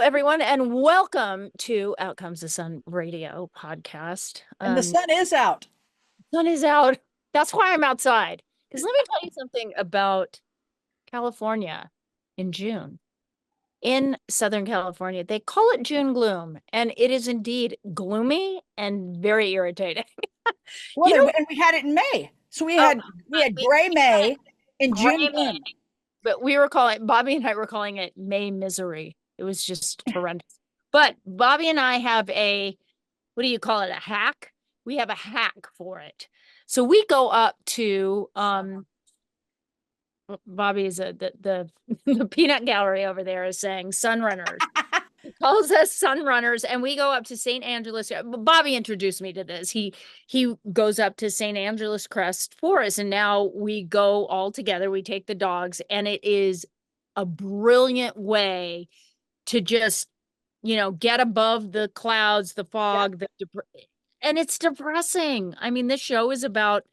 everyone, and welcome to Out Comes the Sun Radio podcast. And the sun is out. Sun is out. That's why I'm outside. Because let me tell you something about California in June. In Southern California, they call it June gloom, and it is indeed gloomy and very irritating. Well, and we had it in May. So we had gray May and June gloom. But Bobby and I were calling it May misery. It was just horrendous. But Bobby and I have what do you call it? A hack? We have a hack for it. So we go up to Bobby is the peanut gallery over there is saying sunrunners. He calls us sunrunners, and we go up to St. Angeles. Bobby introduced me to this. He goes up to St. Angeles Crest Forest, and now we go all together. We take the dogs, and it is a brilliant way to just, get above the clouds, the fog, and it's depressing. I mean, this show is about,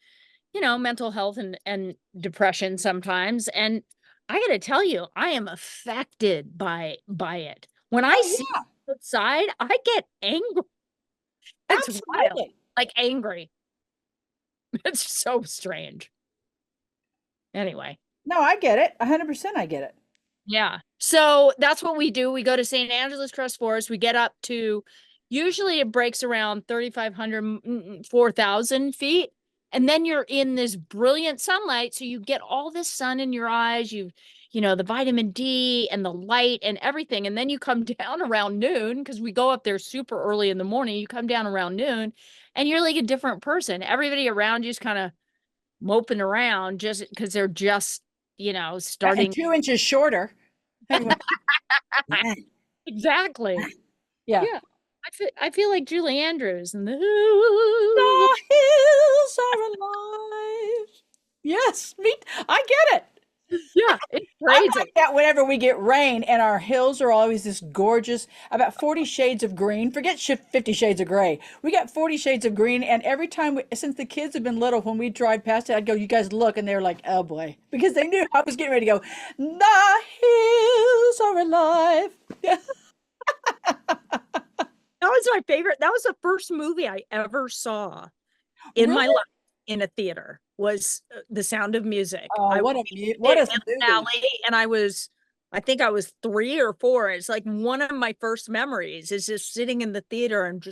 mental health and depression sometimes. And I got to tell you, I am affected by it. When I see outside, I get angry. That's wild. Like angry. It's so strange. Anyway. No, I get it. 100% I get it. Yeah. So that's what we do. We go to St. Angeles Crest Forest. We get up to, usually it breaks around 3,500, 4,000 feet. And then you're in this brilliant sunlight. So you get all this sun in your eyes. The vitamin D and the light and everything. And then you come down around noon, because we go up there super early in the morning. You come down around noon and you're like a different person. Everybody around you is kind of moping around just because they're just, starting. And 2 inches shorter. Exactly. Yeah. I feel like Julie Andrews and the hills are alive. Yes, I get it. Yeah, it's crazy. I like that whenever we get rain and our hills are always this gorgeous, about 40 shades of green. Forget 50 shades of gray. We got 40 shades of green. And every time, since the kids have been little, when we drive past it, I'd go, you guys look. And they're like, oh boy, because they knew I was getting ready to go, the hills are alive. That was my favorite. That was the first movie I ever saw in my life in a theater, was The Sound of Music. Oh, what a movie. And I think I was 3 or 4. It's like one of my first memories is just sitting in the theater and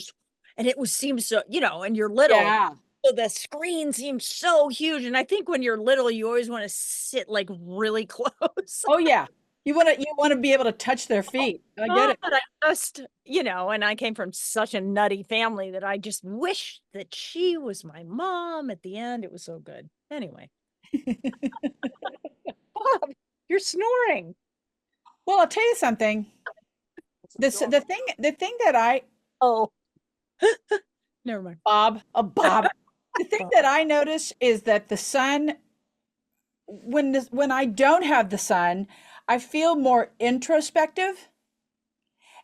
it seems so, and you're little. Yeah. So the screen seems so huge. And I think when you're little, you always want to sit like really close. Oh yeah. You want to be able to touch their feet. I get it. But I just, and I came from such a nutty family that I just wish that she was my mom at the end. It was so good. Anyway. Bob, you're snoring. Well, I'll tell you something. The thing that I never mind. Bob. The thing that I notice is that the sun, when I don't have the sun, I feel more introspective.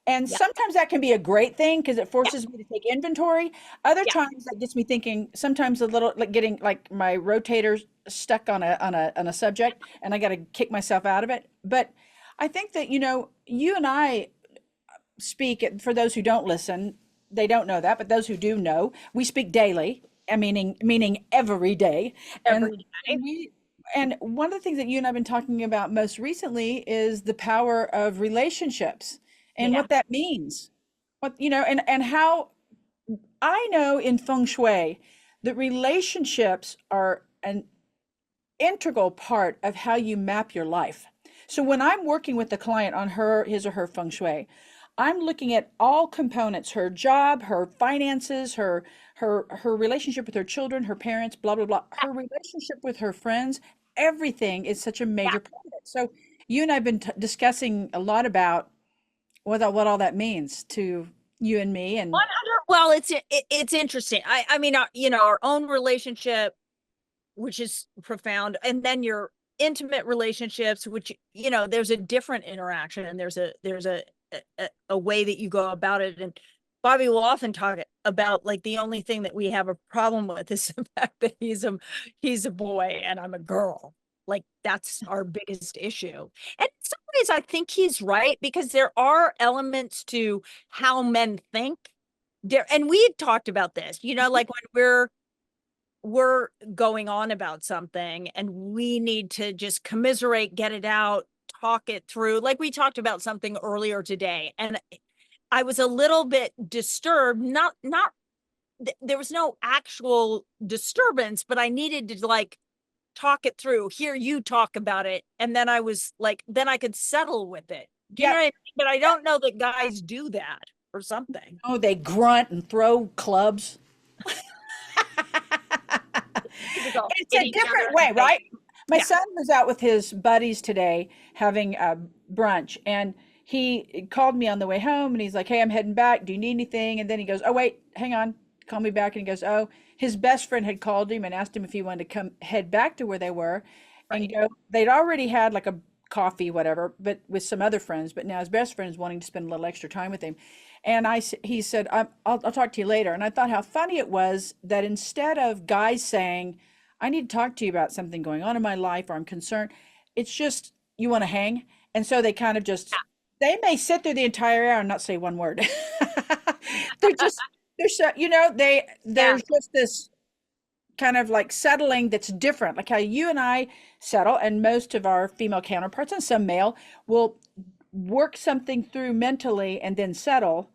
And sometimes that can be a great thing because it forces me to take inventory. Other times that gets me thinking, sometimes a little like getting like my rotator stuck on a subject and I got to kick myself out of it. But I think that, you and I speak, for those who don't listen, they don't know that, but those who do know, we speak daily, meaning every day. And one of the things that you and I have been talking about most recently is the power of relationships and what that means. And how I know in feng shui that relationships are an integral part of how you map your life. So when I'm working with the client on his or her feng shui, I'm looking at all components: her job, her finances, her relationship with her children, her parents, blah, blah, blah, her relationship with her friends. Everything is such a major part of it. So you and I have been discussing a lot about what all that means to you and me. And 100. Well, it's interesting. I mean, our own relationship, which is profound, and then your intimate relationships, which, there's a different interaction, and there's a way that you go about it. And Bobby will often talk about, like, the only thing that we have a problem with is the fact that he's a boy and I'm a girl. Like that's our biggest issue. And in some ways, I think he's right because there are elements to how men think. There, and we had talked about this, like when we're going on about something and we need to just commiserate, get it out, talk it through. Like we talked about something earlier today, and I was a little bit disturbed. Not there was no actual disturbance, but I needed to like talk it through, hear you talk about it, and then I was like, then I could settle with it. Do you know what I mean? But I don't know that guys do that or something. Oh, they grunt and throw clubs. It's a different way, right? My son was out with his buddies today having a brunch, and he called me on the way home and he's like, "Hey, I'm heading back. Do you need anything?" And then he goes, "Oh, wait, hang on. Call me back." And he goes, "Oh, his best friend had called him and asked him if he wanted to come head back to where they were." And they'd already had like a coffee, whatever, but with some other friends. But now his best friend is wanting to spend a little extra time with him. And he said, I'll talk to you later. And I thought how funny it was that instead of guys saying, "I need to talk to you about something going on in my life," or "I'm concerned," it's just, "You want to hang?" And so they kind of just, they may sit through the entire hour and not say one word. They're just, they're so, there's just this kind of like settling that's different, like how you and I settle, and most of our female counterparts and some male will work something through mentally and then settle,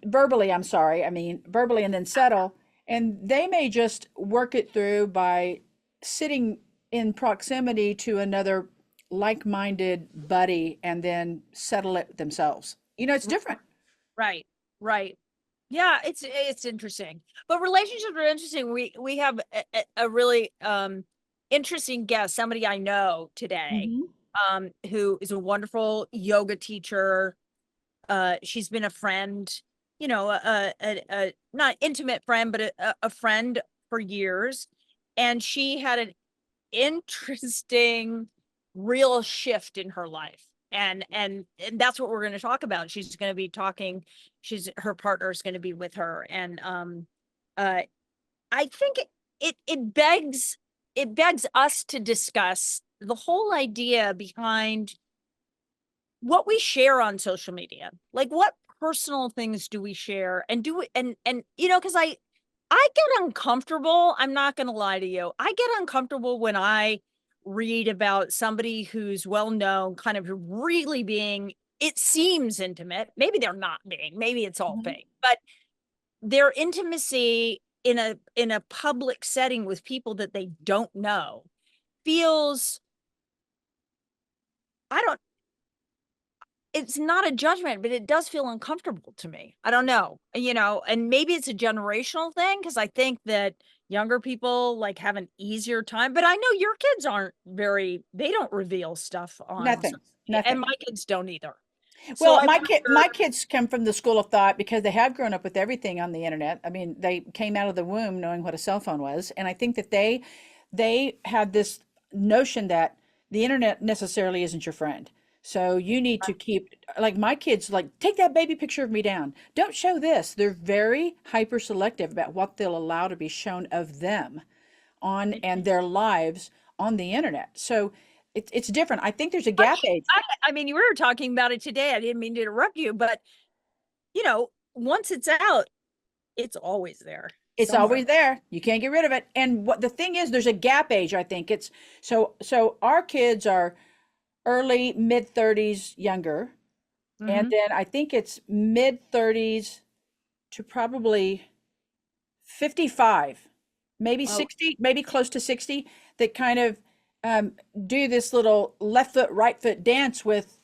verbally, verbally and then settle. And they may just work it through by sitting in proximity to another like-minded buddy and then settle it themselves. It's different. Right. Yeah, it's interesting. But relationships are interesting. We have a really interesting guest, somebody I know today, who is a wonderful yoga teacher. She's been a friend, a not intimate friend, but a friend for years. And she had an interesting real shift in her life. And that's what we're going to talk about. She's going to be talking, her partner is going to be with her. And I think it begs us to discuss the whole idea behind what we share on social media. Like, what personal things do we share, and because I get uncomfortable. I'm not going to lie to you. I get uncomfortable when I read about somebody who's well known, kind of really being, it seems intimate. Maybe they're not being, maybe it's all fake, but their intimacy in a public setting with people that they don't know feels, it's not a judgment, but it does feel uncomfortable to me. I don't know, and maybe it's a generational thing, because I think that younger people like have an easier time, but I know your kids they don't reveal stuff on Nothing. And my kids don't either. Well, so my kids come from the school of thought because they have grown up with everything on the internet. I mean, they came out of the womb knowing what a cell phone was. And I think that they have this notion that the internet necessarily isn't your friend. So you need to keep, like my kids, like, take that baby picture of me down. Don't show this. They're very hyper selective about what they'll allow to be shown of them on and their lives on the internet. So it's different. I think there's a gap age. I mean, you were talking about it today. I didn't mean to interrupt you, but once it's out, it's always there. It's always there. You can't get rid of it. And what the thing is, there's a gap age. I think it's so our kids are early mid 30s younger, and then I think it's mid 30s to probably 55, maybe 60, maybe close to 60, that kind of do this little left foot right foot dance with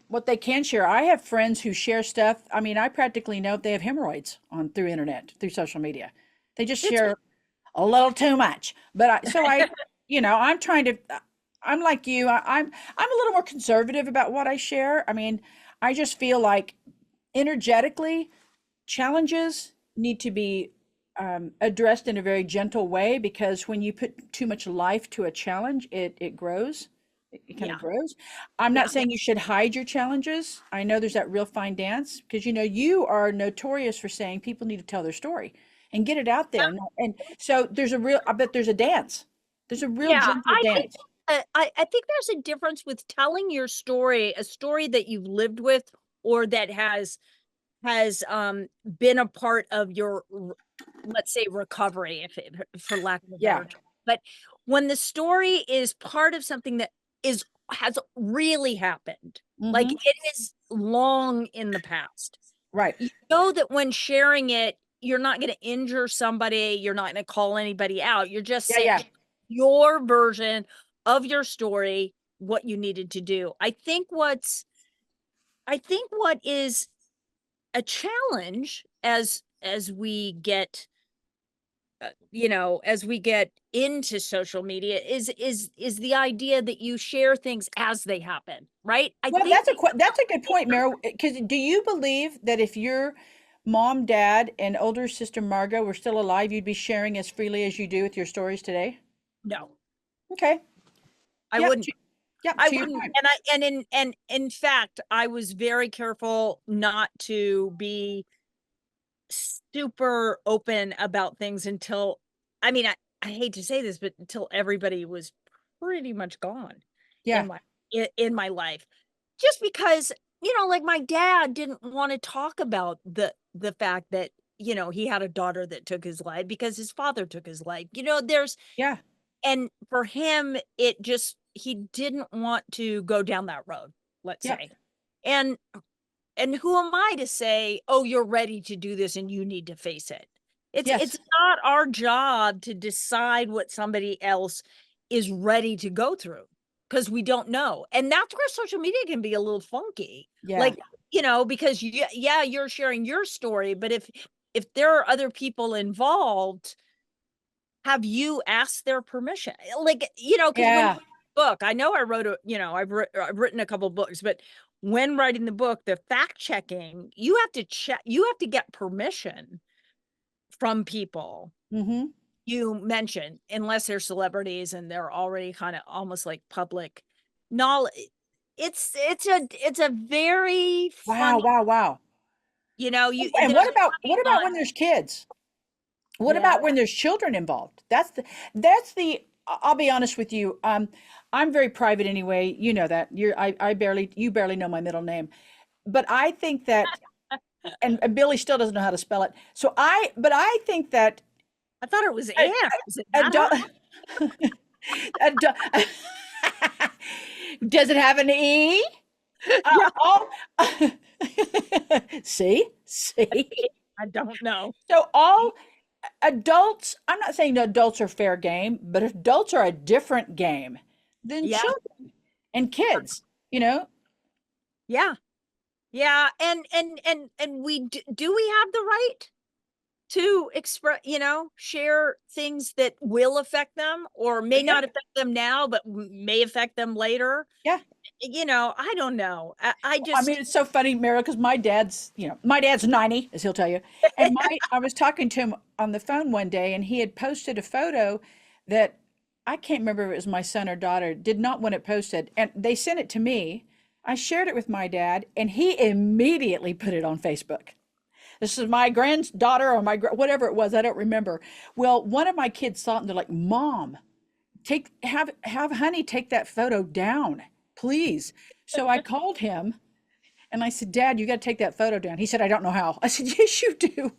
what they can share. I have friends who share stuff. I mean, I practically know if they have hemorrhoids through internet, through social media. They just share a little too much. But I'm trying to, I'm like you. I'm a little more conservative about what I share. I mean, I just feel like energetically, challenges need to be addressed in a very gentle way, because when you put too much life to a challenge, it grows. It kind of grows. I'm not saying you should hide your challenges. I know there's that real fine dance, because you are notorious for saying people need to tell their story and get it out there. And so I bet there's a dance. There's a real gentle dance. I think there's a difference with telling your story, a story that you've lived with or that has been a part of your let's say recovery, for lack of a Yeah. better term. But when the story is part of something that has really happened, like Mhm. it is long in the past, Right. you know that when sharing it, you're not going to injure somebody, you're not going to call anybody out. You're just Yeah, saying yeah. your version of your story, what you needed to do. I think what is a challenge as we get as we get into social media is the idea that you share things as they happen, right? I Well, think that's a good point, Meryl. Because do you believe that if your mom, dad, and older sister Margot were still alive, you'd be sharing as freely as you do with your stories today? no, Okay. I Yep. wouldn't. Yep. I To your wouldn't, point. and in fact, I was very careful not to be super open about things until, I mean, I hate to say this, but until everybody was pretty much gone Yeah. in my in my life. Just because, like my dad didn't want to talk about the fact that, he had a daughter that took his life because his father took his life. Yeah. And for him, he didn't want to go down that road, let's Yep. say. And who am I to say, "Oh, you're ready to do this and you need to face it." It's Yes. not our job to decide what somebody else is ready to go through because we don't know. And that's where social media can be a little funky. Yeah. Like, because yeah, you're sharing your story, but if there are other people involved, have you asked their permission? Like, because when Yeah. book, I know I wrote I've written a couple books, but when writing the book, the fact checking, you have to get permission from people Mm-hmm. you mentioned, unless they're celebrities and they're already kind of almost like public knowledge. It's a very Wow. funny, Wow. Wow. And there's a what fine about line. when there's kids? What Yeah. about when there's children involved? That's the I'll be honest with you. I'm very private anyway. You know that. You barely know my middle name. But I think that and Billy still doesn't know how to spell it. But I think that I thought it was a, Anne. Is it not adult, her? adult does it have an E? Yeah. All, see. I don't know. So all adults, I'm not saying adults are fair game, but adults are a different game than Yeah. children and kids, you know? Yeah. Yeah. And do we have the right to express, share things that will affect them or may Yeah. not affect them now, but may affect them later? Yeah. I don't know. I I just, mean, it's so funny, Mara, because my dad's 90, as he'll tell you. And I was talking to him on the phone one day, and he had posted a photo that I can't remember if it was my son or daughter, did not want it posted. And they sent it to me. I shared it with my dad, and he immediately put it on Facebook. This is my granddaughter or whatever it was. I don't remember. Well, one of my kids saw it and they're like, Mom, have honey take that photo down, please. So I called him and I said, Dad, you got to take that photo down. He said, I don't know how. I said, Yes, you do.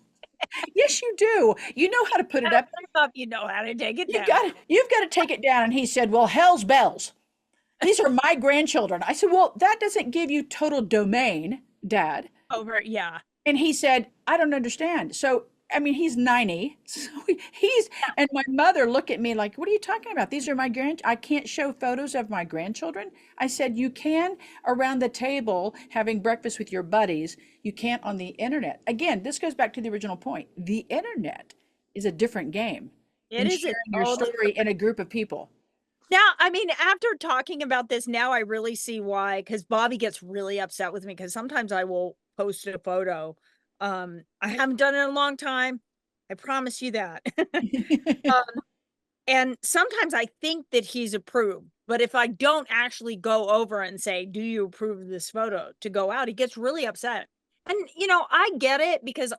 Yes, you do. You know how to put I it don't up. know if you know how to take it You've down. got to, you've got to take it down. And he said, Well, hell's bells. These are my grandchildren. I said, Well, that doesn't give you total domain, Dad. Over, yeah. And he said, I don't understand. So, I mean, he's 90. So and my mother looked at me like, What are you talking about? These are I can't show photos of my grandchildren. I said, You can around the table having breakfast with your buddies. You can't on the internet. Again, this goes back to the original point. The internet is a different game It than is a sharing your totally. story in a group of people. Now, I mean, after talking about this, now I really see why, because Bobby gets really upset with me because sometimes I will post a photo. I haven't done it in a long time. I promise you that. Um, and sometimes I think that he's approved, but if I don't actually go over and say, "Do you approve of this photo?" to go out, he gets really upset. And I get it because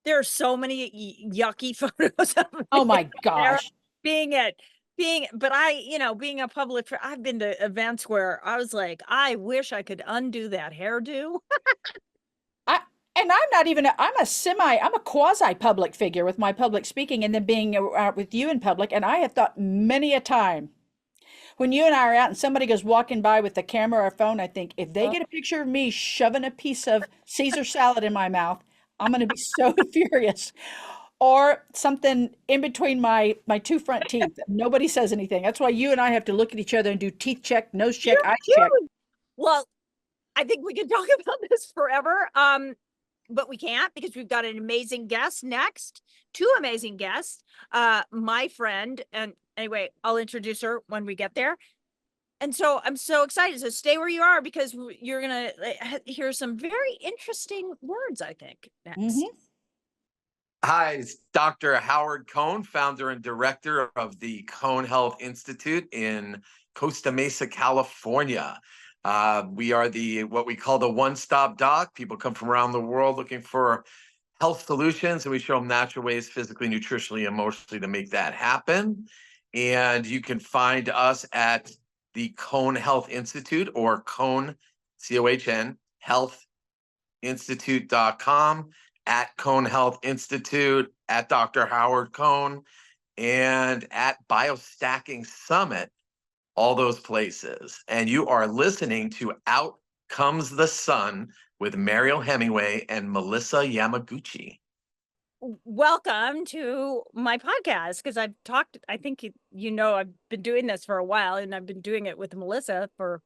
there are so many yucky photos of Oh me my there gosh. being at being a I've been to events where I was like, I wish I could undo that hairdo. And I'm a quasi public figure with my public speaking and then being out with you in public. And I have thought many a time when you and I are out and somebody goes walking by with a camera or phone, I think if they get a picture of me shoving a piece of Caesar salad in my mouth, I'm going to be so furious. Or something in between my two front teeth. Nobody says anything. That's why you and I have to look at each other and do teeth check, nose check, You're eyes check. cute. Well, I think we can talk about this forever. But we can't because we've got an amazing guest next. Two amazing guests. My friend, and anyway, I'll introduce her when we get there. And so I'm so excited. So stay where you are because you're gonna hear some very interesting words, I think, next. Hi, it's Dr. Howard Cohn, founder and director of the Cohn Health Institute in Costa Mesa, California. We are what we call the one-stop doc. People come from around the world looking for health solutions, and we show them natural ways, physically, nutritionally, emotionally, to make that happen. And you can find us at the Cohn Health Institute or Cohn, C-O-H-N, healthinstitute.com, at Cohn Health Institute, at Dr. Howard Cohn, and at Biostacking Summit. All those places. And you are listening to Out Comes the Sun with Mariel Hemingway and Melissa Yamaguchi. Welcome to my podcast because I think I've been doing this for a while and I've been doing it with Melissa for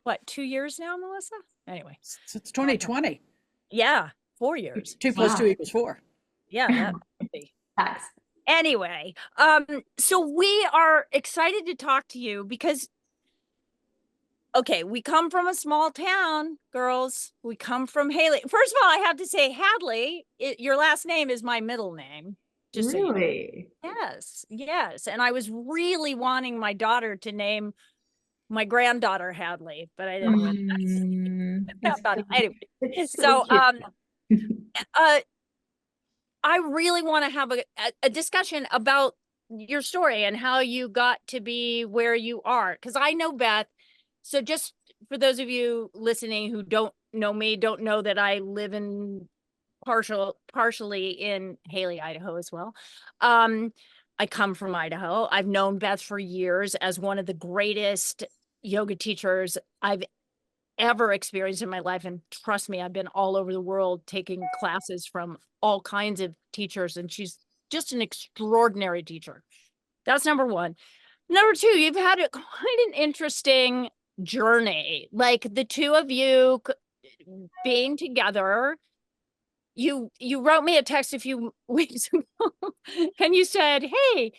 what, 2 years now, Melissa? Anyway. It's 2020. Yeah, 4 years. 2 + 2 = 4. Yeah, that would be. Facts. Anyway, so we are excited to talk to you because, okay, we come from a small town, girls. We come from Haley. First of all, I have to say, Hadley, your last name is my middle name. Just so you know. Really? Yes. And I was really wanting my daughter to name my granddaughter Hadley, but I didn't. Anyway, so I really want to have a discussion about your story and how you got to be where you are. Because I know Beth. So just for those of you listening who don't know me, don't know that I live in partially in Haley, Idaho as well. I come from Idaho. I've known Beth for years as one of the greatest yoga teachers I've ever experienced in my life. And trust me, I've been all over the world taking classes from all kinds of teachers, and she's just an extraordinary teacher. That's number one. Number two, you've had quite an interesting journey. Like the two of you being together. You wrote me a text a few weeks ago and you said, hey,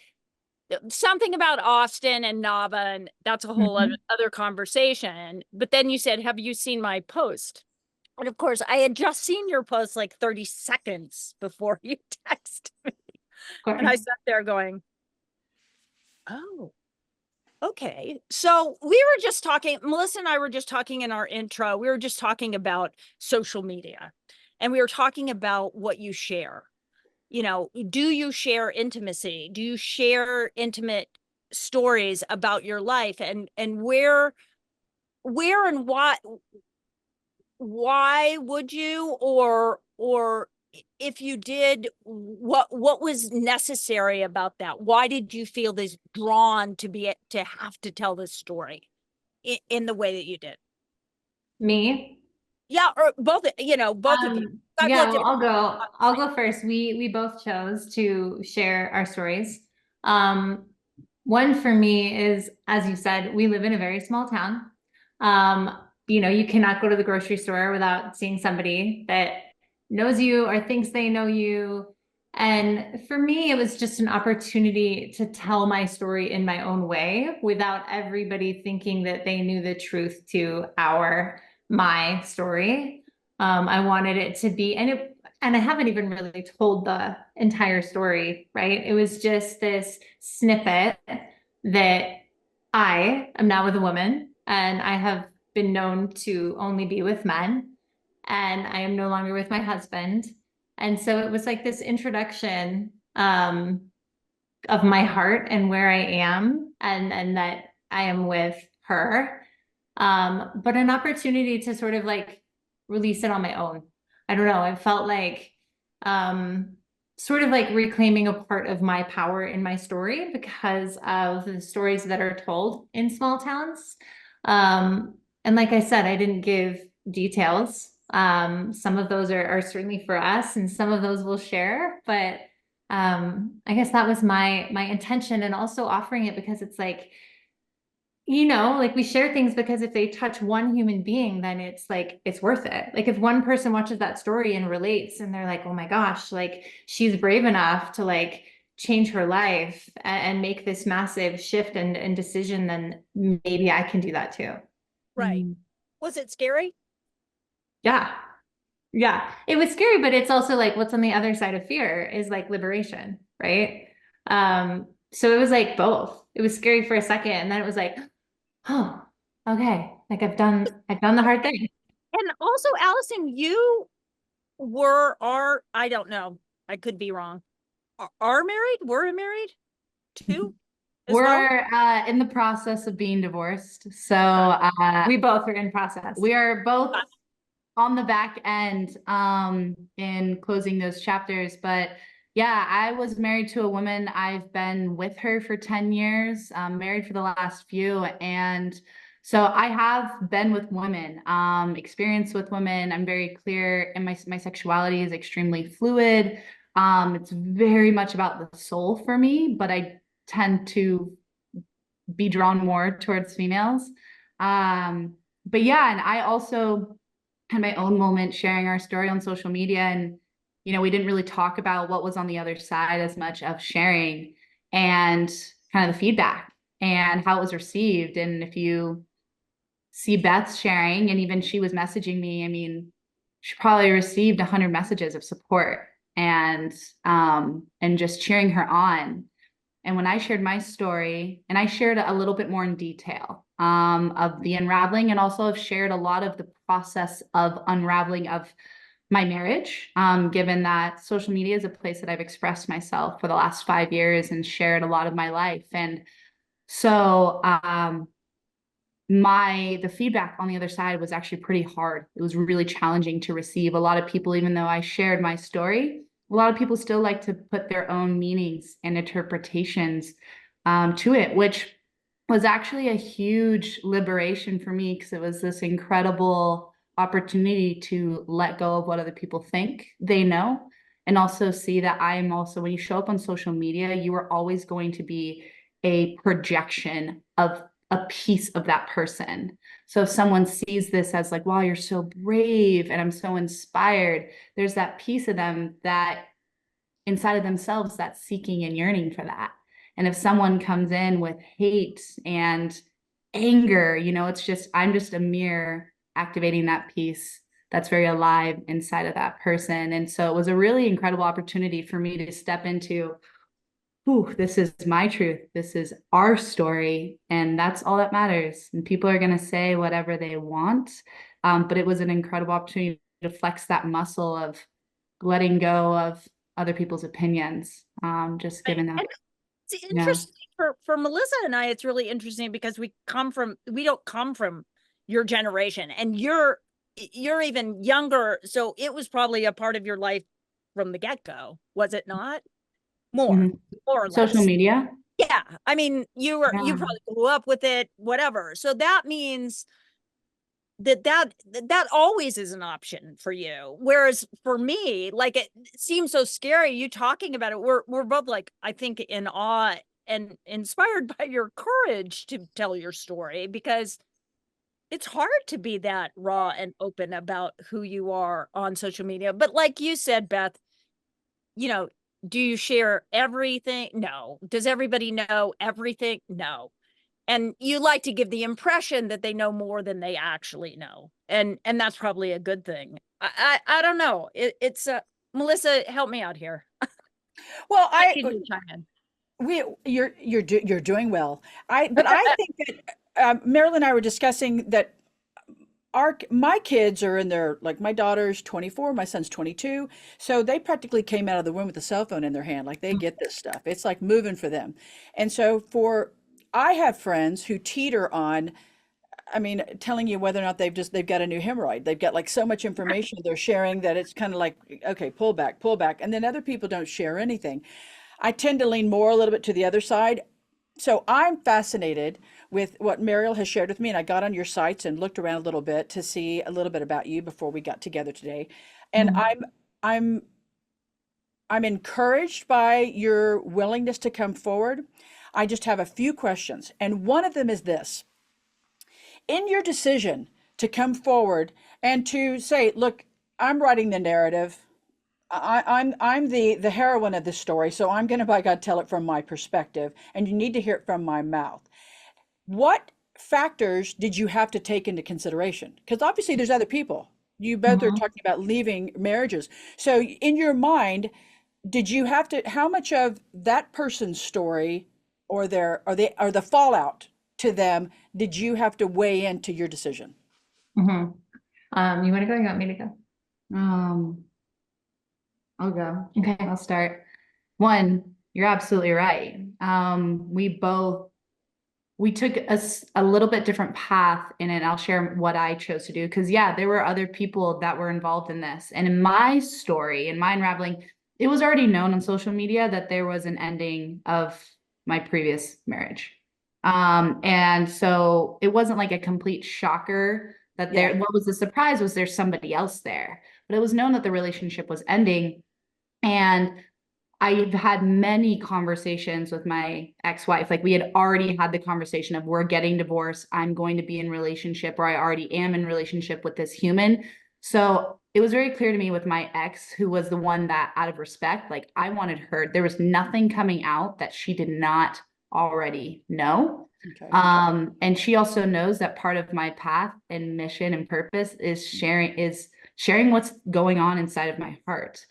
something about Austin and Nava, and that's a whole other conversation. But then you said, have you seen my post? And of course, I had just seen your post like 30 seconds before you texted me. And I sat there going, oh, okay. So we were just talking, Melissa and I were just talking in our intro. We were just talking about social media. And we were talking about what you share. You know, do you share intimacy? Do you share intimate stories about your life? And where and why would you, or if you did, what was necessary about that? Why did you feel this drawn to have to tell this story in the way that you did? Me? Yeah, or both, both of you. Yeah, well, I'll go first. We both chose to share our stories. One for me is, as you said, we live in a very small town. You cannot go to the grocery store without seeing somebody that knows you or thinks they know you. And for me, it was just an opportunity to tell my story in my own way without everybody thinking that they knew the truth to my story. I wanted it to be, and I haven't even really told the entire story, right? It was just this snippet that I am now with a woman, and I have been known to only be with men, and I am no longer with my husband. And so it was like this introduction of my heart and where I am and that I am with her. But an opportunity to sort of like release it on my own. I don't know. I felt like sort of like reclaiming a part of my power in my story because of the stories that are told in small towns. And like I said, I didn't give details. Some of those are certainly for us, and some of those we'll share. But I guess that was my intention, and also offering it because it's like, like we share things because if they touch one human being, then it's like, it's worth it. Like if one person watches that story and relates and they're like, oh my gosh, like she's brave enough to like change her life and make this massive shift and decision, then maybe I can do that too. Right. Was it scary? Yeah. Yeah. It was scary, but it's also like what's on the other side of fear is like liberation, right? So it was like both. It was scary for a second, and then it was like, oh, okay. Like I've done the hard thing. And also, Allison, you I don't know, I could be wrong. Are married? Were married too? As well? We're in the process of being divorced. So We both are in process. we are both on the back end in closing those chapters. But yeah, I was married to a woman. I've been with her for 10 years, married for the last few. And so I have been with women, experience with women. I'm very clear, and my sexuality is extremely fluid. It's very much about the soul for me, but I tend to be drawn more towards females. But yeah, and I also had my own moment sharing our story on social media, and we didn't really talk about what was on the other side as much of sharing and kind of the feedback and how it was received. And if you see Beth sharing, and even she was messaging me, I mean, she probably received 100 messages of support and just cheering her on. And when I shared my story, and I shared a little bit more in detail of the unraveling, and also have shared a lot of the process of unraveling of my marriage, given that social media is a place that I've expressed myself for the last 5 years and shared a lot of my life. And so the feedback on the other side was actually pretty hard. It was really challenging to receive. A lot of people, even though I shared my story, a lot of people still like to put their own meanings and interpretations to it, which was actually a huge liberation for me, because it was this incredible opportunity to let go of what other people think they know, and also see that I am also, when you show up on social media, you are always going to be a projection of a piece of that person. So if someone sees this as like, wow, you're so brave and I'm so inspired, there's that piece of them that inside of themselves that's seeking and yearning for that. And if someone comes in with hate and anger, it's just, I'm just a mirror activating that piece that's very alive inside of that person. And so it was a really incredible opportunity for me to step into, this is my truth. This is our story. And that's all that matters. And people are going to say whatever they want. But it was an incredible opportunity to flex that muscle of letting go of other people's opinions. Just given that. It's interesting for Melissa and I, it's really interesting because we don't come from your generation, and you're even younger. So it was probably a part of your life from the get-go, was it not? More or less. Social media. Yeah. I mean, you probably grew up with it, whatever. So that means that always is an option for you. Whereas for me, like, it seems so scary, you talking about it. We're both like, I think, in awe and inspired by your courage to tell your story, because it's hard to be that raw and open about who you are on social media. But like you said, Beth, do you share everything? No. Does everybody know everything? No. And you like to give the impression that they know more than they actually know. And that's probably a good thing. I don't know. It's Melissa, help me out here. Well, you're doing well. But I think that Mariel and I were discussing that my kids are in their, like, my daughter's 24, my son's 22. So they practically came out of the womb with a cell phone in their hand. Like, they get this stuff. It's like moving for them. And so I have friends who teeter on, I mean, telling you whether or not they've got a new hemorrhoid. They've got like so much information they're sharing that it's kind of like, okay, pull back, pull back. And then other people don't share anything. I tend to lean more a little bit to the other side. So I'm fascinated with what Mariel has shared with me, and I got on your sites and looked around a little bit to see a little bit about you before we got together today. And I'm I'm encouraged by your willingness to come forward. I just have a few questions, and one of them is this. In your decision to come forward and to say, look, I'm writing the narrative. I'm the heroine of this story, so I'm going to, by God, tell it from my perspective, and you need to hear it from my mouth. What factors did you have to take into consideration? Because obviously there's other people. You both are talking about leaving marriages. So in your mind, did you have to, how much of that person's story or the fallout to them did you have to weigh into your decision? You want to go? You want me to go? I'll go. Okay. I'll start. One, you're absolutely right. We took a little bit different path in it. I'll share what I chose to do. Cause yeah, there were other people that were involved in this. And in my story, in my unraveling, it was already known on social media that there was an ending of my previous marriage. And so it wasn't like a complete shocker that what was the surprise was there's somebody else there, but it was known that the relationship was ending. And I've had many conversations with my ex-wife. Like we had already had the conversation of we're getting divorced. I'm going to be in relationship, or I already am in relationship with this human. So it was very clear to me with my ex, who was the one that out of respect, like I wanted her, there was nothing coming out that she did not already know. Okay. And she also knows that part of my path and mission and purpose is sharing what's going on inside of my heart.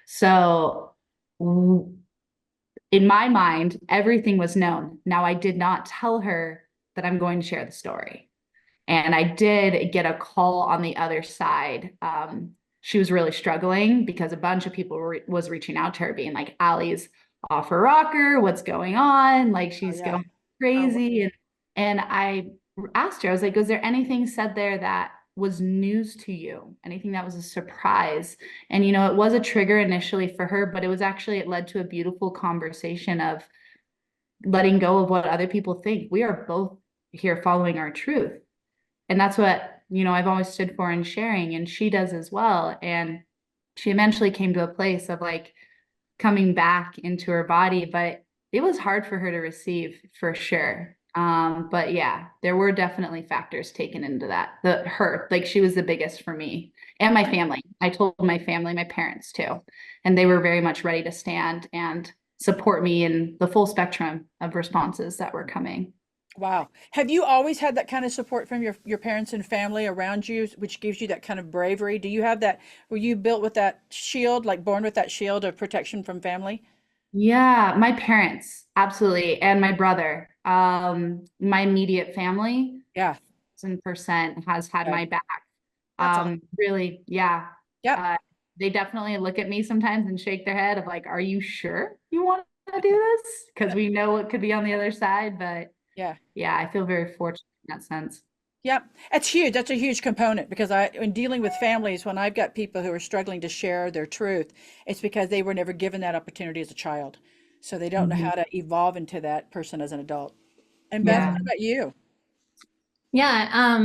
So in my mind, everything was known. Now, I did not tell her that I'm going to share the story. And I did get a call on the other side. She was really struggling because a bunch of people was reaching out to her being like, Allie's off her rocker. What's going on? Like she's going crazy. And I asked her, I was like, was there anything said there that was news to you? Anything that was a surprise? And, you know, it was a trigger initially for her, but it led to a beautiful conversation of letting go of what other people think. We are both here following our truth. And that's what, you know, I've always stood for in sharing, and she does as well. And she eventually came to a place of like coming back into her body, but it was hard for her to receive for sure. But yeah, there were definitely factors taken into that. Like she was the biggest for me and my family. I told my family, my parents too, and they were very much ready to stand and support me in the full spectrum of responses that were coming. Wow. Have you always had that kind of support from your parents and family around you, which gives you that kind of bravery? Do you have that? Were you built with that shield, like born with that shield of protection from family? Yeah, my parents, absolutely. And my brother, my immediate family, 1,000% has had my back. Awesome. Really, yeah. Yeah. They definitely look at me sometimes and shake their head of like, are you sure you want to do this? Because we know what could be on the other side, but yeah, I feel very fortunate in that sense. Yep. That's huge. That's a huge component because in dealing with families, when I've got people who are struggling to share their truth, it's because they were never given that opportunity as a child. So they don't know how to evolve into that person as an adult. And Beth, what about you? Yeah.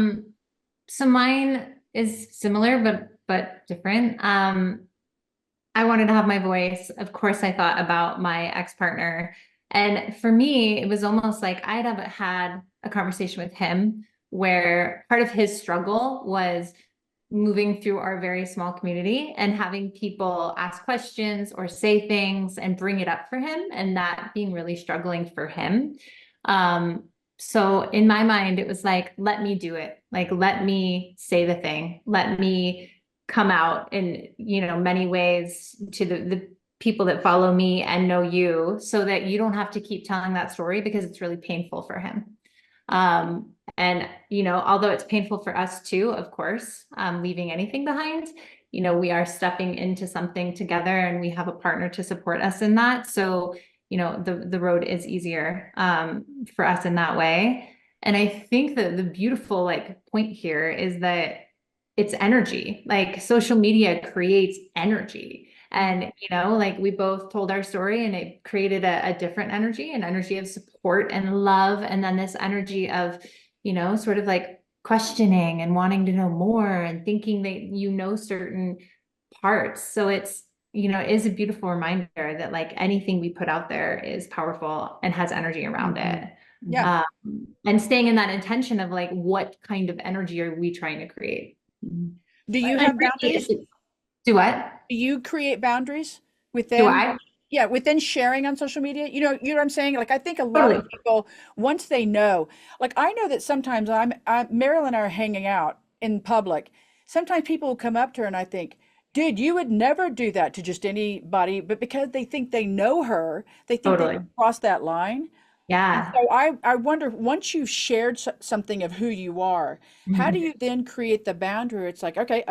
So mine is similar, but different. I wanted to have my voice. Of course, I thought about my ex-partner. And for me, it was almost like I'd have had a conversation with him where part of his struggle was moving through our very small community and having people ask questions or say things and bring it up for him, and that being really struggling for him. So in my mind, it was like, let me do it. Like, let me say the thing. Let me come out in, you know, many ways to the people that follow me and know you, so that you don't have to keep telling that story because it's really painful for him. And, you know, although it's painful for us too, of course, leaving anything behind, you know, we are stepping into something together and we have a partner to support us in that. So you know, the road is easier for us in that way. And I think that the beautiful like point here is that it's energy. Like social media creates energy. And, you know, like we both told our story and it created a different energy, an energy of support and love. And then this energy of, you know, sort of like questioning and wanting to know more and thinking that you know certain parts. So it's, you know, it is a beautiful reminder that like anything we put out there is powerful and has energy around it. Yeah. And staying in that intention of like, what kind of energy are we trying to create? Do you And have really, boundaries? do what? Do you create boundaries Do within? I? Yeah, within sharing on social media, you know what I'm saying? Like, I think a lot Totally. of people, once they know, like, I know that sometimes Mariel and I are hanging out in public. Sometimes people will come up to her and I think, dude, you would never do that to just anybody, but because they think they know her, they think they Totally. can cross that line. And Yeah. so I wonder, once you've shared something of who you are, how do Mhm. you then create the boundary? It's like, okay,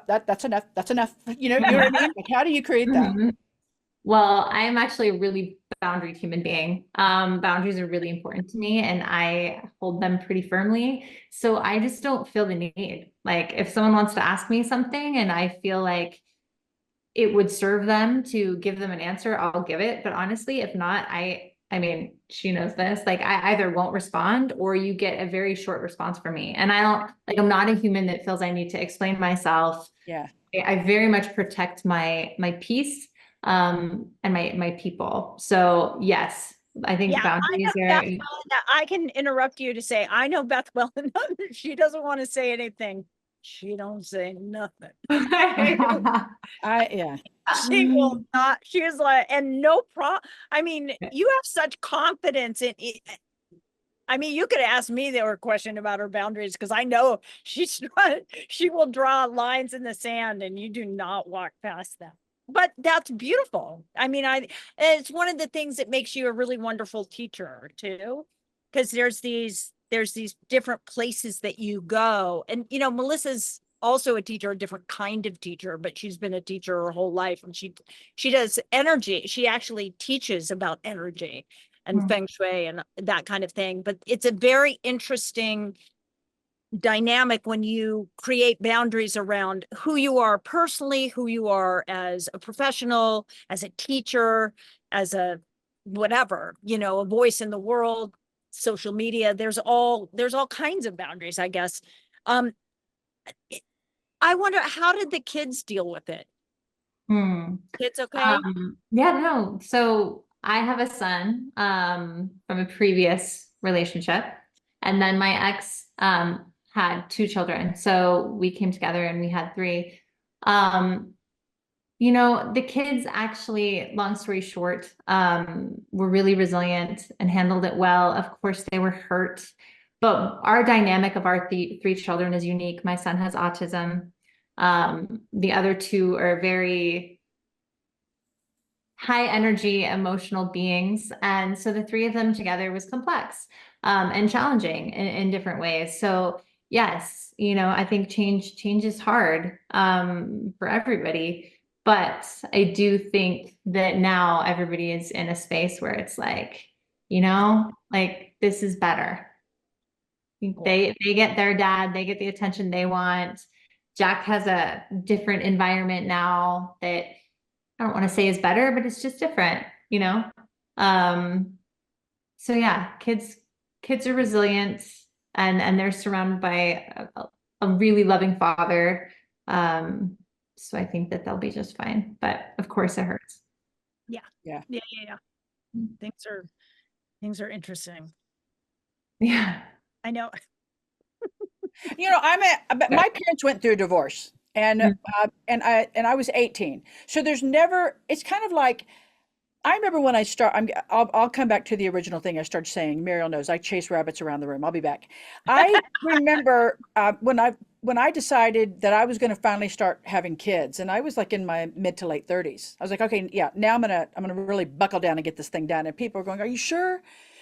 that's enough. That's enough. You know what I mean? Like, how do you create that? Mhm. Well, I'm actually a really boundaried human being. Boundaries are really important to me and I hold them pretty firmly. So I just don't feel the need. Like if someone wants to ask me something and I feel like it would serve them to give them an answer, I'll give it. But honestly, if not, I mean, she knows this, like I either won't respond or you get a very short response from me. And I don't like, I'm not a human that feels I need to explain myself. Yeah. I very much protect my peace and my people. So yes, I think Yeah, I know boundaries Beth are well enough. I can interrupt you to say, I know Beth well enough. If she doesn't want to say anything. She don't say nothing. Yeah. She will not, she is like, and no I mean, you have such confidence in it. I mean, you could ask me there question about her boundaries because I know she will draw lines in the sand and you do not walk past them. But that's beautiful. I mean, it's one of the things that makes you a really wonderful teacher too, because there's these different places that you go. And you know, Melissa's also a teacher, a different kind of teacher, but she's been a teacher her whole life and she does energy. She actually teaches about energy and feng shui and that kind of thing. But it's a very interesting dynamic when you create boundaries around who you are personally, who you are as a professional, as a teacher, as a whatever, you know, a voice in the world, social media. There's all kinds of boundaries, I guess. I wonder, how did the kids deal with it? Kids okay? Yeah, no. So I have a son from a previous relationship, and then my ex had two children. So we came together and we had three. Um, you know, the kids actually, long story short, were really resilient and handled it well. Of course, they were hurt, but our dynamic of our three children is unique. My son has autism. The other two are very high energy, emotional beings. And so the three of them together was complex and challenging in different ways. So yes, you know, I think change is hard for everybody. But I do think that now everybody is in a space where it's like, you know, like this is better. They get their dad, they get the attention they want. Jack has a different environment now that I don't want to say is better, but it's just different, you know? Um, so yeah, kids are resilient and they're surrounded by a really loving father. So I think that they'll be just fine, but of course it hurts. Yeah. Yeah. Things are interesting. Yeah. I know. You know, but my parents went through a divorce and I was 18. So there's never, it's kind of like, I remember when I'll come back to the original thing I started saying. Mariel knows I chase rabbits around the room. I'll be back. I remember when I decided that I was going to finally start having kids, and I was like in my mid to late 30s. I was like, okay, yeah, now I'm gonna really buckle down and get this thing done. And people are going, "Are you sure?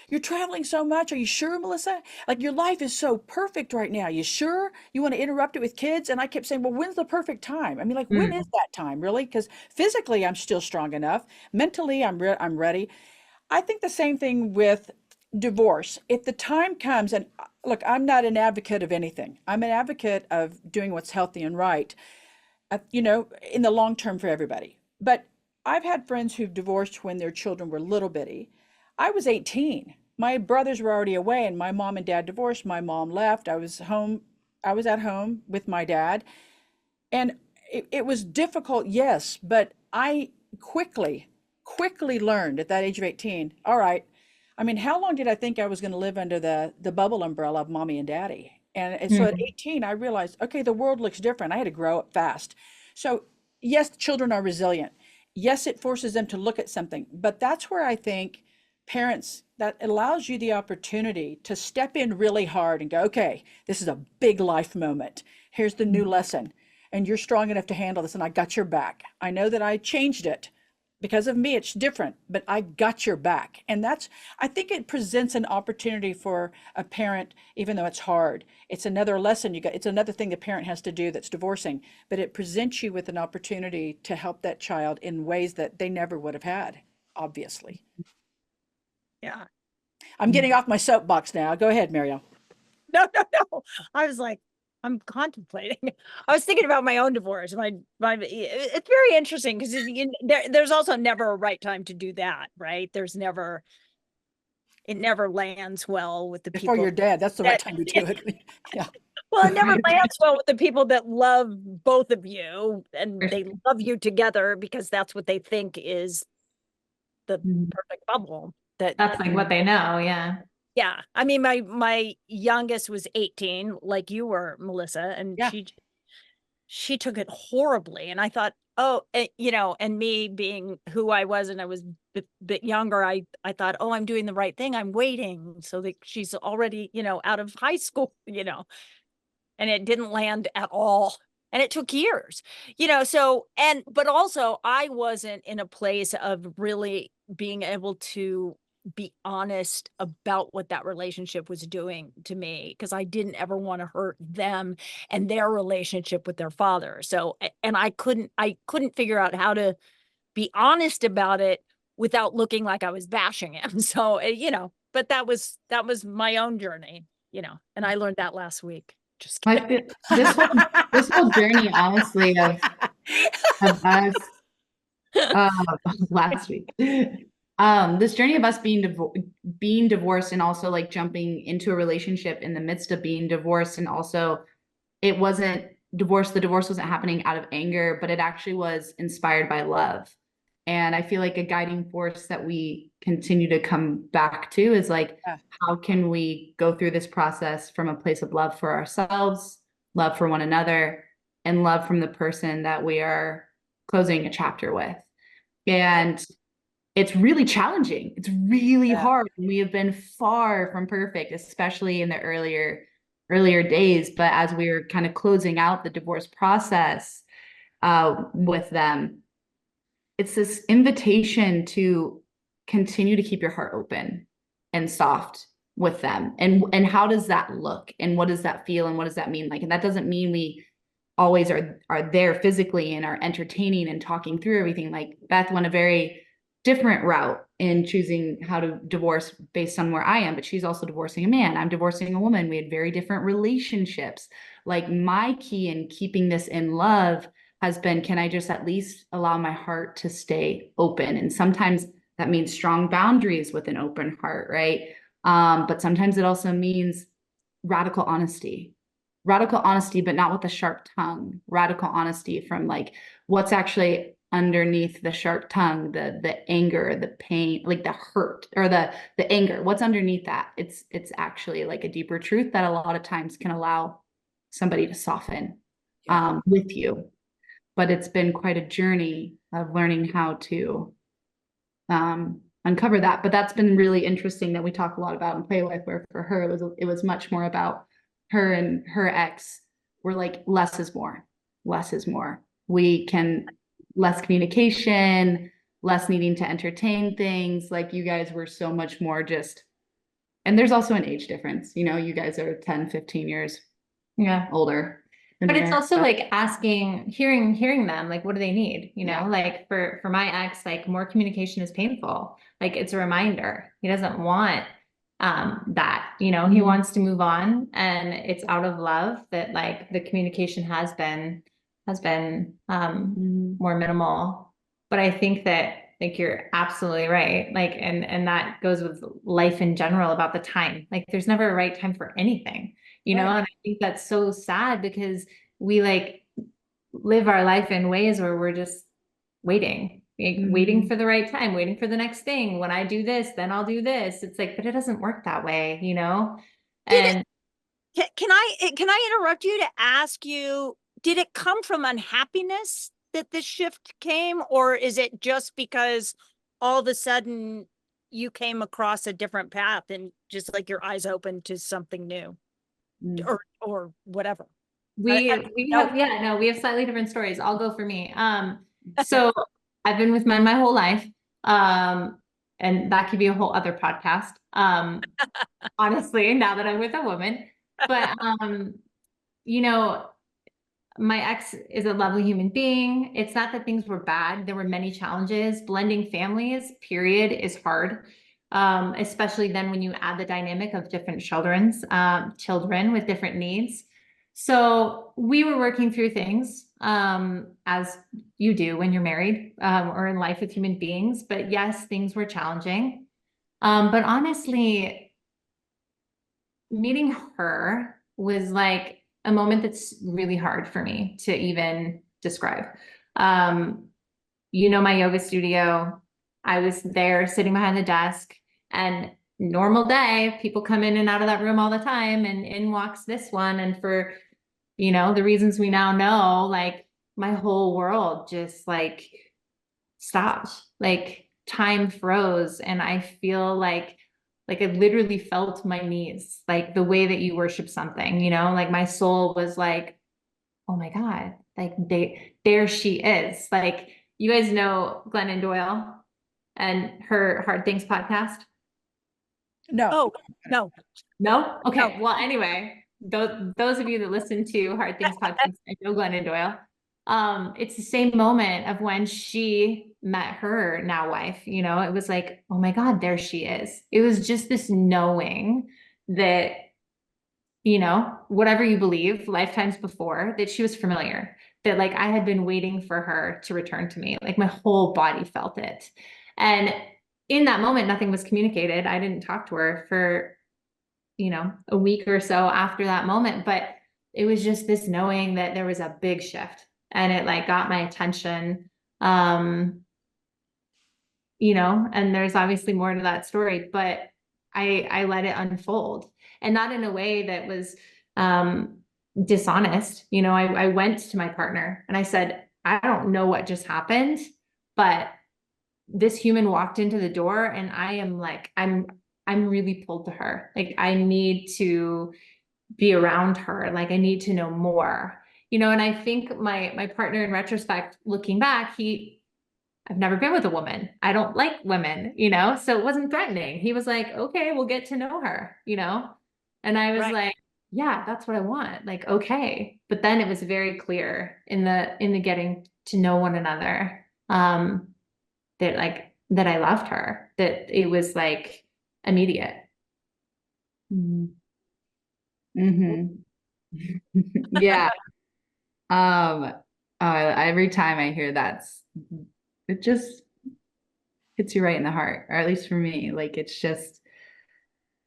You're traveling so much. Are you sure, Melissa? Like your life is so perfect right now. You sure you want to interrupt it with kids?" And I kept saying, "Well, when's the perfect time? I mean, like when is that time really? Because physically I'm still strong enough. Mentally I'm ready." I think the same thing with divorce. If the time comes, and look, I'm not an advocate of anything. I'm an advocate of doing what's healthy and right, in the long term for everybody. But I've had friends who've divorced when their children were little bitty. I was 18. My brothers were already away, and my mom and dad divorced. My mom left. I was home. I was at home with my dad. And it was difficult, yes, but I quickly learned at that age of 18, all right, I mean, how long did I think I was going to live under the bubble umbrella of mommy and daddy? And so at 18, I realized, okay, the world looks different. I had to grow up fast. So yes, children are resilient. Yes, it forces them to look at something, but that's where I think parents, that allows you the opportunity to step in really hard and go, okay, this is a big life moment. Here's the new lesson. And you're strong enough to handle this, and I got your back. I know that I changed it. Because of me, it's different, but I got your back. And I think it presents an opportunity for a parent, even though it's hard. It's another lesson it's another thing the parent has to do that's divorcing, but it presents you with an opportunity to help that child in ways that they never would have had, obviously. Yeah. I'm getting off my soapbox now. Go ahead, Mariel. No. I was like, I'm contemplating. I was thinking about my own divorce. It's very interesting because there's also never a right time to do that, right? It never lands well with the Before people you're dead, that's the right time to do it. Yeah. Well, it never lands well with the people that love both of you, and they love you together because that's what they think is the perfect bubble. That's like what they know. Yeah. Yeah. I mean, my youngest was 18, like you were, Melissa, and Yeah. she took it horribly. And I thought, and me being who I was, and I was a bit younger, I thought, oh, I'm doing the right thing. I'm waiting so that she's already, out of high school, and it didn't land at all. And it took years, but also I wasn't in a place of really being able to be honest about what that relationship was doing to me, because I didn't ever want to hurt them and their relationship with their father. So, and I couldn't figure out how to be honest about it without looking like I was bashing him. So, but that was my own journey, and I learned that last week. Just kidding. This whole journey, honestly, of us last week. This journey of us being divorced and also like jumping into a relationship in the midst of being divorced, and also it wasn't divorce. The divorce wasn't happening out of anger, but it actually was inspired by love. And I feel like a guiding force that we continue to come back to is like, how can we go through this process from a place of love for ourselves, love for one another, and love from the person that we are closing a chapter with. And it's really challenging. It's really hard. We have been far from perfect, especially in the earlier days. But as we were kind of closing out the divorce process with them, it's this invitation to continue to keep your heart open and soft with them. And how does that look? And what does that feel? And what does that mean? Like, and that doesn't mean we always are there physically and are entertaining and talking through everything. Like Beth went a very different route in choosing how to divorce based on where I am, but she's also divorcing a man. I'm divorcing a woman. We had very different relationships. Like my key in keeping this in love has been, can I just at least allow my heart to stay open? And sometimes that means strong boundaries with an open heart, right? But sometimes it also means radical honesty, but not with a sharp tongue, radical honesty from like what's actually underneath the sharp tongue, the anger, the pain, like the hurt or the anger, what's underneath that? It's actually like a deeper truth that a lot of times can allow somebody to soften with you. But it's been quite a journey of learning how to uncover that. But that's been really interesting that we talk a lot about and play with, where for her, it was much more about her and her ex were like, less is more. We can, less communication, less needing to entertain things. Like you guys were so much more just, and there's also an age difference. You guys are 10, 15 years older But it's also like asking, hearing them, like, what do they need? You know, Yeah. like for my ex, like more communication is painful. Like it's a reminder. He doesn't want that, you know, he Mhm. wants to move on, and it's out of love that like the communication has been Mhm. more minimal. But I think that like you're absolutely right. Like and that goes with life in general about the time. Like there's never a right time for anything, you know, Right. and I think that's so sad because we like live our life in ways where we're just waiting, like, waiting Mhm. for the right time, waiting for the next thing. When I do this, then I'll do this. It's like, but it doesn't work that way, you know? Did it, And can I interrupt you to ask you, did it come from unhappiness that this shift came, or is it just because all of a sudden you came across a different path and just like your eyes opened to something new Mm. or whatever? we No. have, yeah, no, we have slightly different stories. I'll go for me. So I've been with men my whole life. And that could be a whole other podcast. Honestly, now that I'm with a woman. But you know, my ex is a lovely human being. It's not that things were bad. There were many challenges. Blending families, period, is hard. Especially then when you add the dynamic of different children with different needs. So we were working through things, as you do when you're married, or in life with human beings. But yes, things were challenging. But honestly, meeting her was like a moment that's really hard for me to even describe. Um, you know, my yoga studio, I was there sitting behind the desk, and normal day, people come in and out of that room all the time, and in walks this one. And for, you know, the reasons we now know, like my whole world just like stopped, like time froze. And I feel like I literally felt my knees, like the way that you worship something, you know, like my soul was like, oh my God, like there she is. Like, you guys know Glennon Doyle and her Hard Things podcast? No. Oh, no. No? Okay. No. Well, anyway, those of you that listen to Hard Things podcast, I know Glennon Doyle. It's the same moment of when she met her now wife, you know, it was like, oh my God, there she is. It was just this knowing that, you know, whatever you believe, lifetimes before, that she was familiar, that like I had been waiting for her to return to me. Like my whole body felt it. And in that moment, nothing was communicated. I didn't talk to her for, you know, a week or so after that moment, but it was just this knowing that there was a big shift, and it like got my attention. Um, you know, and there's obviously more to that story, but I let it unfold, and not in a way that was dishonest. You know, I went to my partner and I said, I don't know what just happened, but this human walked into the door, and I am like, I'm really pulled to her. Like I need to be around her. Like I need to know more, you know. And I think my partner, in retrospect, looking back, I've never been with a woman. I don't like women, you know, so it wasn't threatening. He was like, okay, we'll get to know her, you know? And I was Right. like, yeah, that's what I want. Like, okay. But then it was very clear in the getting to know one another, that like, that I loved her, that it was like immediate. Mhm. Mhm. Yeah. Every time I hear that, it just hits you right in the heart, or at least for me, like it's just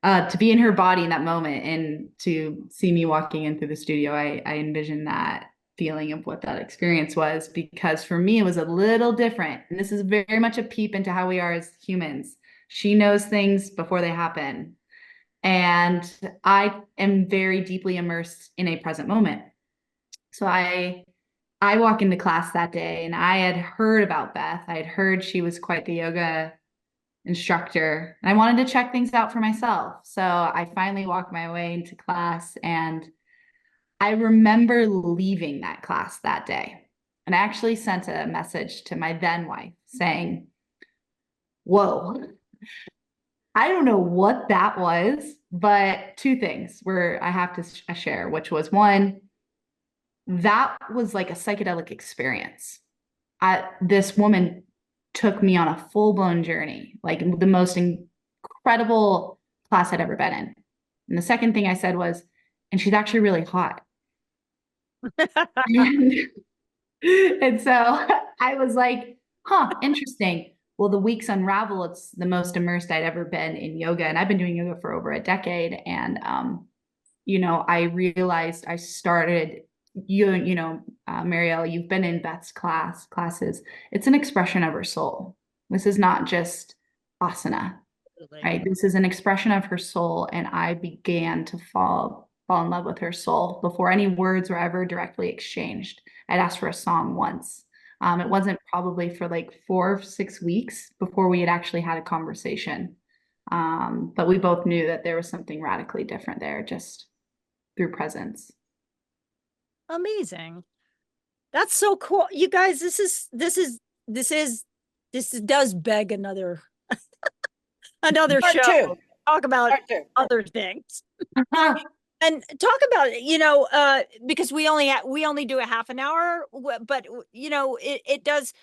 to be in her body in that moment and to see me walking in through the studio, I envision that feeling of what that experience was, because for me it was a little different. And this is very much a peep into how we are as humans. She knows things before they happen. And I am very deeply immersed in a present moment. So I walk into class that day, and I had heard about Beth. I had heard she was quite the yoga instructor. And I wanted to check things out for myself. So I finally walked my way into class, and I remember leaving that class that day. And I actually sent a message to my then wife saying, whoa, I don't know what that was, but two things were I have to share, which was one, that was like a psychedelic experience. This woman took me on a full-blown journey, like the most incredible class I'd ever been in. And the second thing I said was, and she's actually really hot. and, and so I was like, huh, interesting. Well, the weeks unravel. It's the most immersed I'd ever been in yoga. And I've been doing yoga for over a decade. And, I realized I started, Mariel, you've been in Beth's classes. It's an expression of her soul. This is not just asana, right? This is an expression of her soul. And I began to fall in love with her soul before any words were ever directly exchanged. I'd asked for a song once. It wasn't probably for like 4 or 6 weeks before we had actually had a conversation. But we both knew that there was something radically different there, just through presence. Amazing. That's so cool. You guys, this does beg another Part show. two. Talk about Part two. other things. And talk about, because we only do a half an hour, but it does.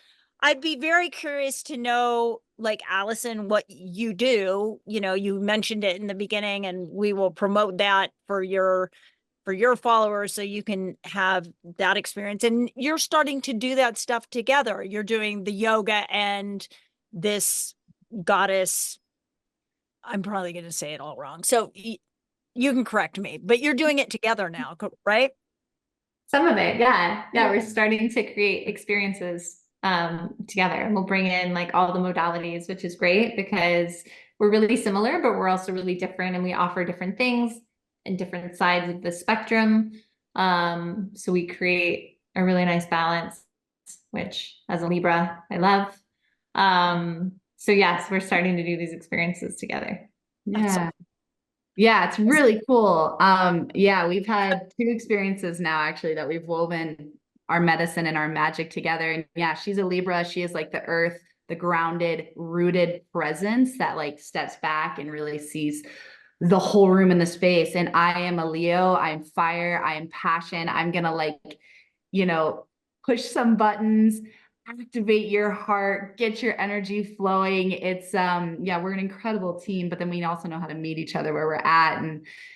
I'd be very curious to know, like, Allison, what you do. You mentioned it in the beginning, and we will promote that for your followers so you can have that experience. And you're starting to do that stuff together. You're doing the yoga and this goddess. I'm probably going to say it all wrong. So you can correct me, but you're doing it together now, right? Some of it, yeah. We're starting to create experiences together, and we'll bring in like all the modalities, which is great because we're really similar, but we're also really different, and we offer different things and different sides of the spectrum. So we create a really nice balance, which as a Libra, I love. So yes, we're starting to do these experiences together. Yeah. Yeah, it's really cool. We've had 2 experiences now actually that we've woven our medicine and our magic together. And yeah, she's a Libra. She is like the earth, the grounded, rooted presence that like steps back and really sees the whole room in the space. And I am a Leo. I am fire. I am passion. I'm gonna push some buttons, activate your heart, get your energy flowing. It's we're an incredible team, but then we also know how to meet each other where we're at.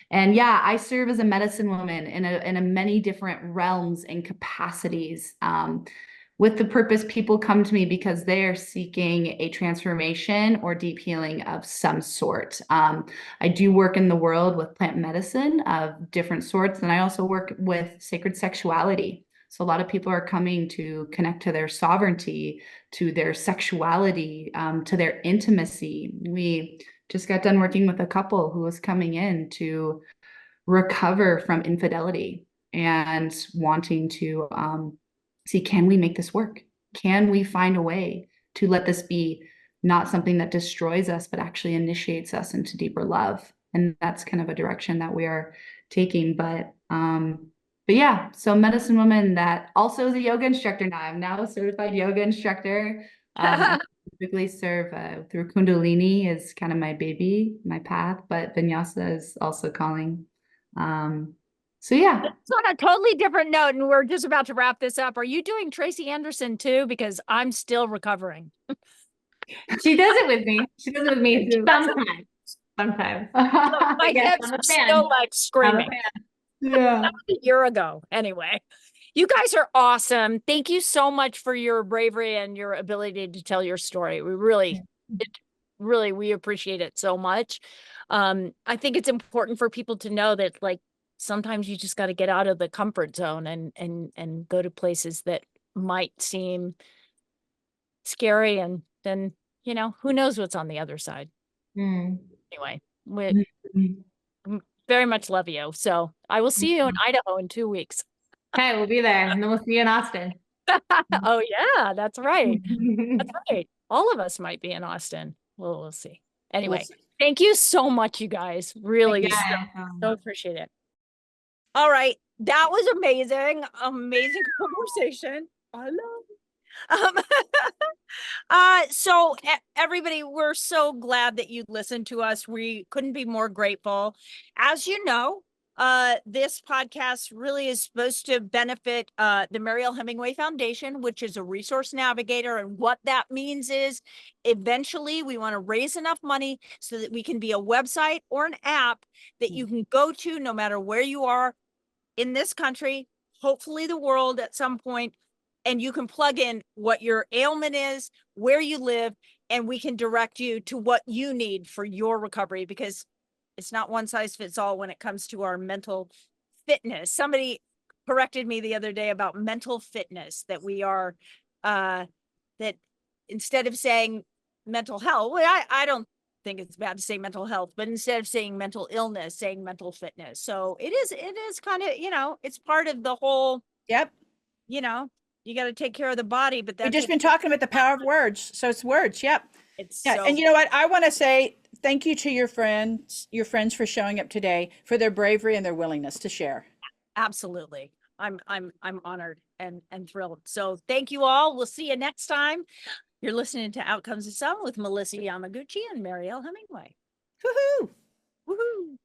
And yeah, I serve as a medicine woman in a many different realms and capacities. With the purpose, people come to me because they are seeking a transformation or deep healing of some sort. I do work in the world with plant medicine of different sorts, and I also work with sacred sexuality. So a lot of people are coming to connect to their sovereignty, to their sexuality, to their intimacy. We just got done working with a couple who was coming in to recover from infidelity and wanting to see, can we make this work? Can we find a way to let this be not something that destroys us, but actually initiates us into deeper love? And that's kind of a direction that we are taking. But yeah, so medicine woman that also is a yoga instructor now. I'm now a certified yoga instructor. I typically serve through Kundalini is kind of my baby, my path, but Vinyasa is also calling. So yeah. It's on a totally different note, and we're just about to wrap this up. Are you doing Tracy Anderson too? Because I'm still recovering. She does it with me. Sometimes. My hips are still like screaming. Yeah. That was a year ago. Anyway, you guys are awesome. Thank you so much for your bravery and your ability to tell your story. We really, we appreciate it so much. I think it's important for people to know that, like, sometimes you just got to get out of the comfort zone and go to places that might seem scary, and then who knows what's on the other side. Anyway, we very much love you. So I will see you in Idaho in 2 weeks. Okay, we'll be there, and then we'll see you in Austin. Oh yeah, that's right. That's right. All of us might be in Austin. We'll see. Anyway, thank you so much, you guys. Really, so appreciate it. All right, that was amazing. Amazing conversation. I love it. So everybody, we're so glad that you listened to us. We couldn't be more grateful. As you know, This podcast really is supposed to benefit the Mariel Hemingway Foundation, which is a resource navigator. And what that means is eventually we want to raise enough money so that we can be a website or an app that you can go to no matter where you are in this country, hopefully the world at some point, and you can plug in what your ailment is, where you live, and we can direct you to what you need for your recovery, because it's not one size fits all when it comes to our mental fitness. Somebody corrected me the other day about mental fitness, that we are, that instead of saying mental health, well, I don't think it's bad to say mental health, but instead of saying mental illness, saying mental fitness. So it is kind of, it's part of the whole, Yep. you got to take care of the body, but We've that's just been talking about the power of words. So it's words. Yep. it's Yeah. so, And you know what? I want to say thank you to your friends for showing up today, for their bravery and their willingness to share. absolutely. I'm honored and thrilled. So thank you all. We'll see you next time. You're listening to Outcomes of Some with Melissa Yamaguchi and Mariel Hemingway. Woohoo! Woohoo!